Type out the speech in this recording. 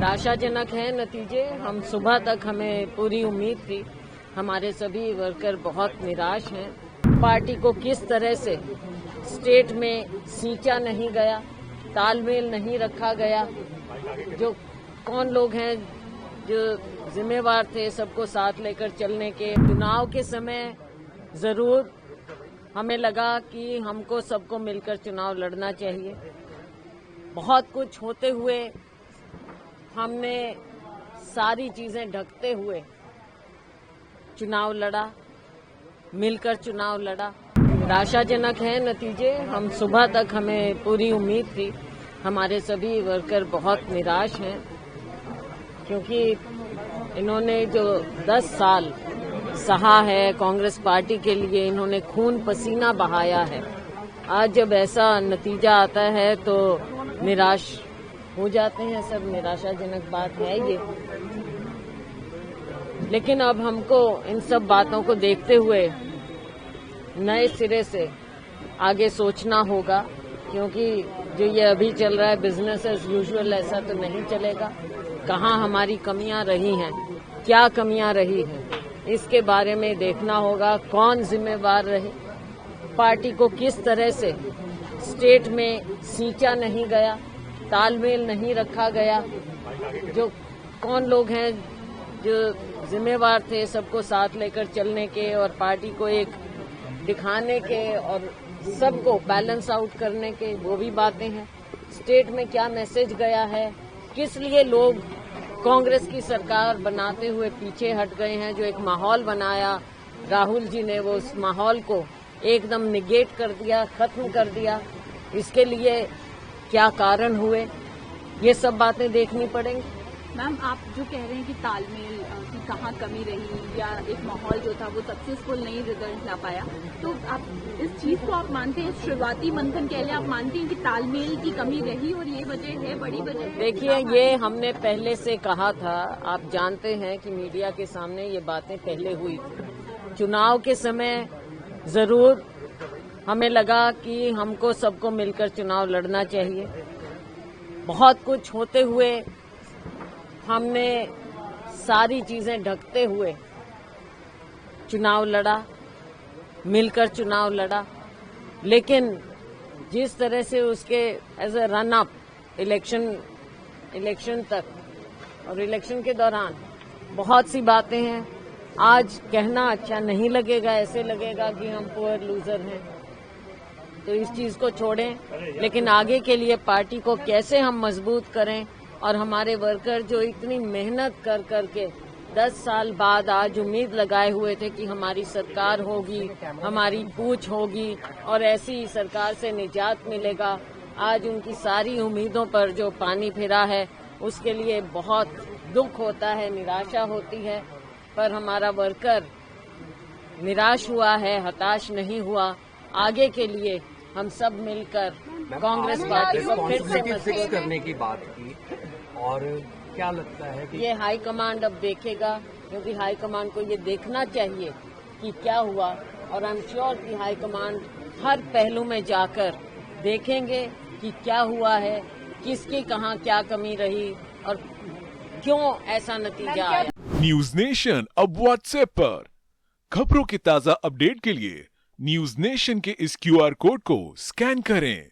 निराशाजनक है नतीजे। हम सुबह तक हमें पूरी उम्मीद थी, हमारे सभी वर्कर बहुत निराश हैं। पार्टी को किस तरह से स्टेट में सींचा नहीं गया, तालमेल नहीं रखा गया, जो कौन लोग हैं जो जिम्मेवार थे सबको साथ लेकर चलने के। चुनाव के समय जरूर हमें लगा कि हमको सबको मिलकर चुनाव लड़ना चाहिए। बहुत कुछ होते हुए हमने सारी चीजें ढकते हुए चुनाव लड़ा, मिलकर चुनाव लड़ा। निराशाजनक है नतीजे। हम सुबह तक हमें पूरी उम्मीद थी, हमारे सभी वर्कर बहुत निराश हैं, क्योंकि इन्होंने जो 10 साल सहा है कांग्रेस पार्टी के लिए, इन्होंने खून पसीना बहाया है। आज जब ऐसा नतीजा आता है तो निराश हो जाते हैं सब। निराशाजनक बात है ये, लेकिन अब हमको इन सब बातों को देखते हुए नए सिरे से आगे सोचना होगा, क्योंकि जो ये अभी चल रहा है बिजनेस एज यूजुअल, ऐसा तो नहीं चलेगा। कहाँ हमारी कमियां रही हैं, क्या कमियां रही हैं, इसके बारे में देखना होगा। कौन जिम्मेवार रहे, पार्टी को किस तरह से स्टेट में सींचा नहीं गया, तालमेल नहीं रखा गया, जो कौन लोग हैं जो जिम्मेवार थे सबको साथ लेकर चलने के और पार्टी को एक दिखाने के और सबको बैलेंस आउट करने के, वो भी बातें हैं। स्टेट में क्या मैसेज गया है, किस लिए लोग कांग्रेस की सरकार बनाते हुए पीछे हट गए हैं। जो एक माहौल बनाया राहुल जी ने, वो उस माहौल को एकदम निगेट कर दिया, खत्म कर दिया। इसके लिए क्या कारण हुए, ये सब बातें देखनी पड़ेंगी। मैम, आप जो कह रहे हैं कि तालमेल की कहाँ कमी रही या एक माहौल जो था वो सक्सेसफुल नहीं रिजल्ट ला पाया, तो आप इस चीज को आप मानते हैं, शुरुआती मंथन कह लें, आप मानते हैं कि तालमेल की कमी रही और ये वजह है, बड़ी वजह है? देखिए, ये हमने पहले से कहा था। आप जानते हैं कि मीडिया के सामने ये बातें पहले हुई थी। चुनाव के समय जरूर हमें लगा कि हमको सबको मिलकर चुनाव लड़ना चाहिए। बहुत कुछ होते हुए हमने सारी चीजें ढकते हुए चुनाव लड़ा, मिलकर चुनाव लड़ा। लेकिन जिस तरह से उसके as a run up election तक और इलेक्शन के दौरान बहुत सी बातें हैं। आज कहना अच्छा नहीं लगेगा, ऐसे लगेगा कि हम पुअर लूजर हैं, तो इस चीज को छोड़ें। लेकिन आगे के लिए पार्टी को कैसे हम मजबूत करें, और हमारे वर्कर जो इतनी मेहनत कर करके 10 साल बाद आज उम्मीद लगाए हुए थे कि हमारी सरकार होगी, हमारी पूछ होगी और ऐसी सरकार से निजात मिलेगा, आज उनकी सारी उम्मीदों पर जो पानी फिरा है, उसके लिए बहुत दुख होता है, निराशा होती है। पर हमारा वर्कर निराश हुआ है, हताश नहीं हुआ। आगे के लिए हम सब मिलकर कांग्रेस पार्टी को फिर से मजबूत करने की बात की, और क्या लगता है कि ये हाई कमांड अब देखेगा, क्योंकि हाई कमांड को ये देखना चाहिए कि क्या हुआ, और आई एम श्योर कि हाई कमांड हर पहलू में जाकर देखेंगे कि क्या हुआ है, किसकी कहाँ क्या कमी रही और क्यों ऐसा नतीजा आया। न्यूज नेशन अब व्हाट्सएप पर खबरों के ताजा अपडेट के लिए न्यूज नेशन के इस QR कोड को स्कैन करें।